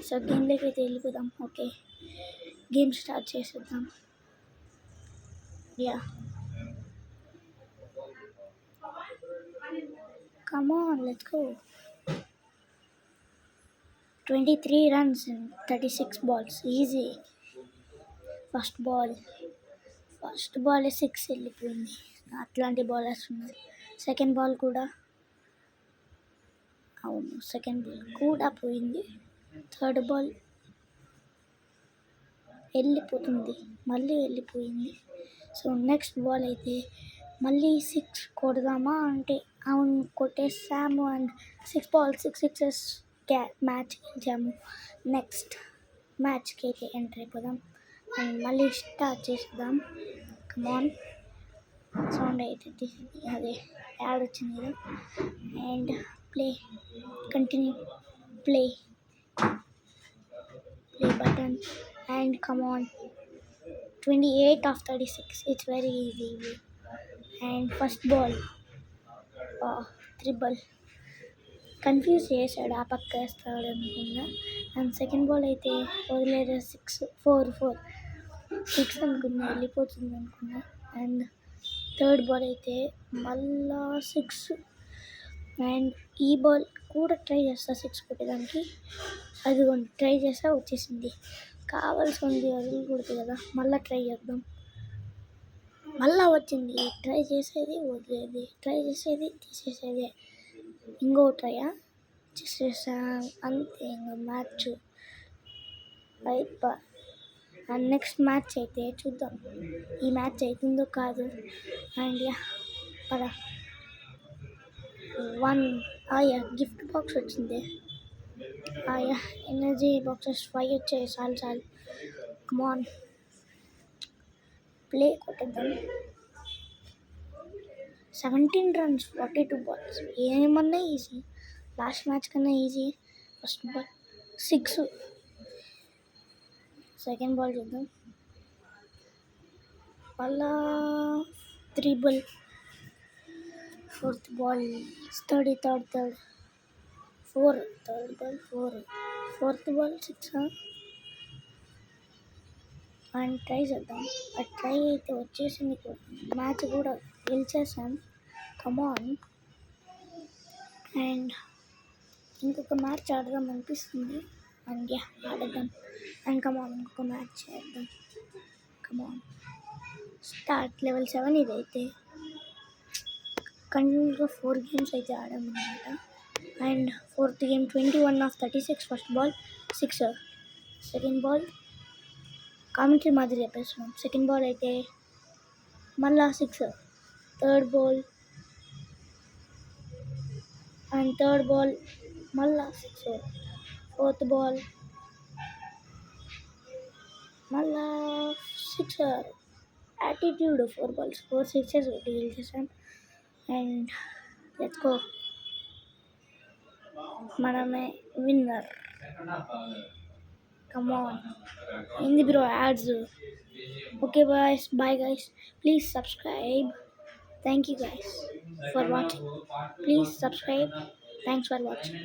So గేమ్లోకి అయితే వెళ్ళిపోదాం. Okay, game start చేసేద్దాం. Yeah, come on, let's go. 23 runs in 36 balls, easy. First ball 6 వెళ్ళిపోయింది. అట్లాంటి బౌలర్స్ ఉన్నారు. సెకండ్ బాల్ కూడా పోయింది. థర్డ్ బాల్ మళ్ళీ వెళ్ళిపోయింది. సో నెక్స్ట్ బాల్ అయితే మళ్ళీ 6 కొడదామా అంటే అవును కొట్టేసాము. అండ్ 6 balls 6 sixes మ్యాచ్ గెలిచాము. నెక్స్ట్ మ్యాచ్కి అయితే ఎంటర్ అయిపోదాం అండ్ మళ్ళీ స్టార్ట్ చేసేద్దాం. కమాన్, సౌండ్ అయితే అదే యాడ్ వచ్చింది కదా. And continue play button and come on. 28 of 36, it's very easy. And first ball triple confuse చేశాడు, ఆ పక్క వేస్తాడు అనుకున్నా. అండ్ సెకండ్ బాల్ అయితే వదిలేదు. 6 అనుకున్నా, వెళ్ళిపోతుంది అనుకున్నా. అండ్ థర్డ్ బాల్ అయితే మళ్ళా 6. అండ్ ఈ బాల్ కూడా ట్రై చేస్తా 6 కొట్టేదానికి. అది ట్రై చేస్తా, వచ్చేసింది. కావాల్సి ఉంది, వదలకూడదు కదా. మళ్ళీ ట్రై చేద్దాం. మళ్ళీ వచ్చింది. ట్రై చేసేది వదిలేది, ట్రై చేసేది తీసేసేది. ఇంకో ట్రయా చేసేసా, అంతే. ఇంకా మ్యాచ్ అండ్ నెక్స్ట్ మ్యాచ్ అయితే చూద్దాం ఈ మ్యాచ్ అవుతుందో కాదు. అండ్ పద 1 గిఫ్ట్ బాక్స్ వచ్చింది. ఎనర్జీ బాక్సెస్ 5 వచ్చాయి. చాలు. కమాన్, ప్లే కొట్టేద్దాం. 17 runs 42 balls, ఏమన్నా ఈజీ. లాస్ట్ మ్యాచ్ కన్నా easy. First ball 6. Second ball చూద్దాం. మళ్ళా 3 ball. Fourth ball 4. Third ball 4. Fourth ball 6. And try చేద్దాం. ఆ ట్రై అయితే వచ్చేసింది. మ్యాచ్ కూడా గెలిచేసాం. కమాన్. అండ్ ఇంకొక మ్యాచ్ ఆడదాం అనిపిస్తుంది. అండ్ ఆడదాం. అండ్ కమాన్, ఇంకొక మ్యాచ్ చేద్దాం. కమాన్, స్టార్ట్. లెవెల్ 7 ఇదైతే. కంటిన్యూగా 4 games అయితే ఆడామన్నమాట. And fourth game 21 of 36. First ball 6. Second ball commentary మాదిరి చెప్పేస్తున్నాం. సెకండ్ బాల్ అయితే మళ్ళా 6. థర్డ్ బాల్ మళ్ళా 6. ఫోర్త్ బాల్ మళ్ళా 6. యాటిట్యూడ్ 4 balls 4 sixes ఒకటి గెలిచేసాం. అండ్ లెట్స్ గో, మనమే విన్నర్. కమాన్, ఏంది bro ads? Okay bye guys, please subscribe. Thank you guys for watching. Please subscribe. Thanks for watching.